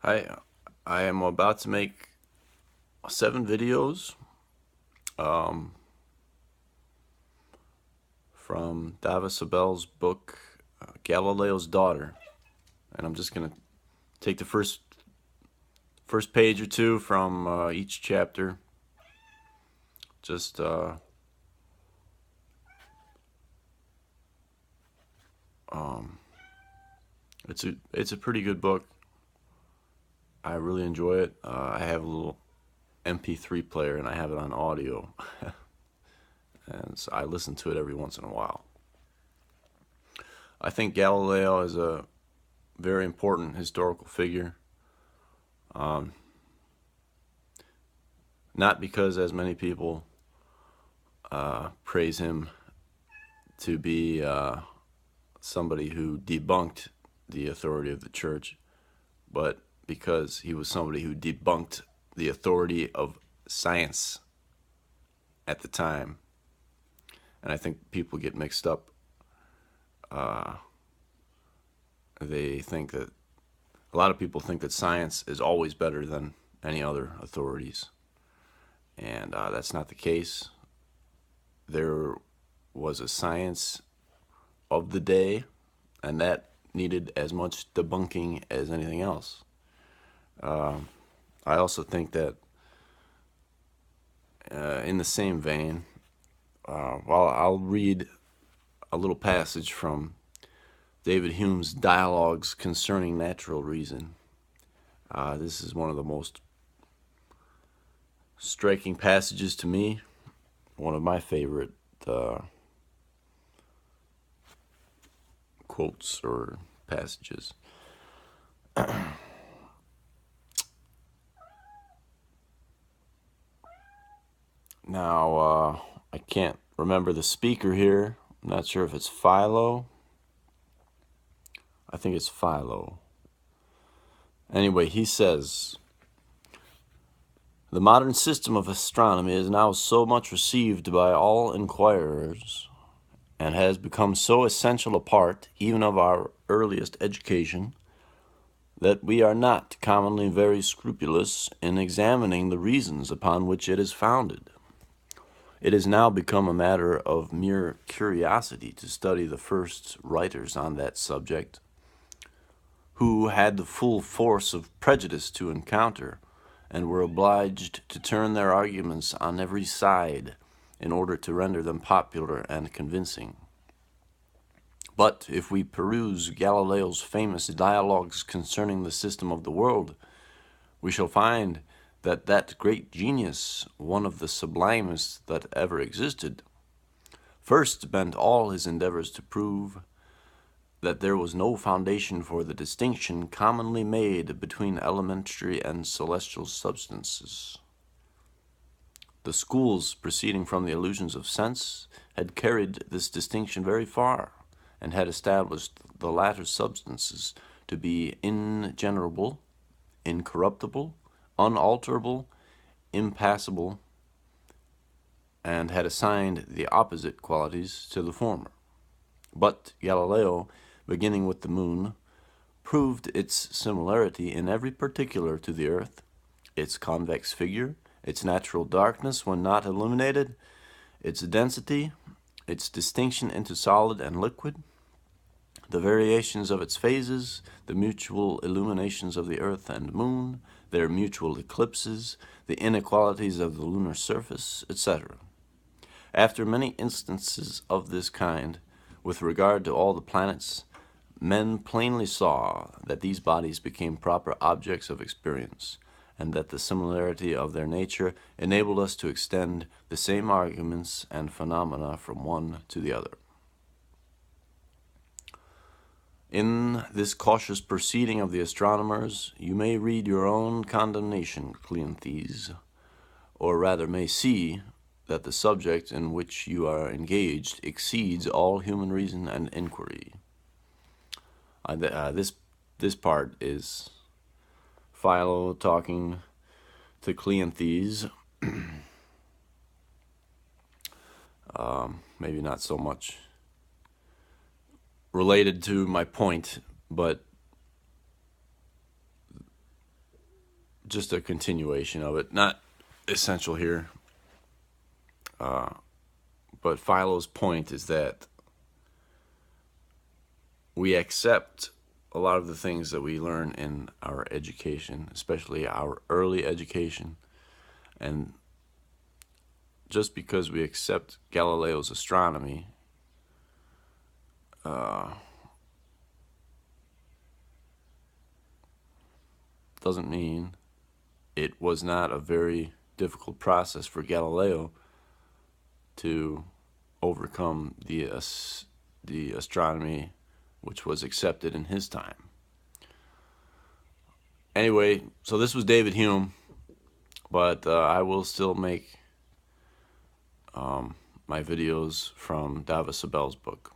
Hi, I am about to make 7 videos um, from Davis Abel's book, Galileo's Daughter. And I'm just going to take the first page or two from each chapter. Just it's a pretty good book. I really enjoy it. I have a little MP3 player and I have it on audio. And so I listen to it every once in a while. I think Galileo is a very important historical figure. Not because, as many people praise him to be somebody who debunked the authority of the church, but because he was somebody who debunked the authority of science at the time. And I think people get mixed up. They think that a lot of people think that science is always better than any other authorities. And that's not the case. There was a science of the day, and that needed as much debunking as anything else. I also think that in the same vein, well, I'll read a little passage from David Hume's Dialogues Concerning Natural Reason. This is one of the most striking passages to me, one of my favorite quotes or passages. Now, I can't remember the speaker here. I'm not sure if it's Philo. I think it's Philo. Anyway, he says, "The modern system of astronomy is now so much received by all inquirers, and has become so essential a part even of our earliest education, that we are not commonly very scrupulous in examining the reasons upon which it is founded. It has now become a matter of mere curiosity to study the first writers on that subject, who had the full force of prejudice to encounter, and were obliged to turn their arguments on every side in order to render them popular and convincing. But if we peruse Galileo's famous Dialogues Concerning the System of the World, we shall find that great genius, one of the sublimest that ever existed, first bent all his endeavors to prove that there was no foundation for the distinction commonly made between elementary and celestial substances. The schools proceeding from the illusions of sense had carried this distinction very far, and had established the latter substances to be ingenerable, incorruptible, unalterable, impassible, and had assigned the opposite qualities to the former. But Galileo, beginning with the moon, proved its similarity in every particular to the earth, its convex figure, its natural darkness when not illuminated, its density, its distinction into solid and liquid, the variations of its phases, the mutual illuminations of the earth and moon, their mutual eclipses, the inequalities of the lunar surface, etc. After many instances of this kind, with regard to all the planets, men plainly saw that these bodies became proper objects of experience, and that the similarity of their nature enabled us to extend the same arguments and phenomena from one to the other. In this cautious proceeding of the astronomers, you may read your own condemnation, Cleanthes, or rather may see that the subject in which you are engaged exceeds all human reason and inquiry." This part is Philo talking to Cleanthes. Maybe not so much related to my point, but just a continuation of it, not essential here. But Philo's point is that we accept a lot of the things that we learn in our education, especially our early education, and just because we accept Galileo's astronomy, doesn't mean it was not a very difficult process for Galileo to overcome the astronomy which was accepted in his time. Anyway, so this was David Hume, but I will still make my videos from Dava Sabel's book.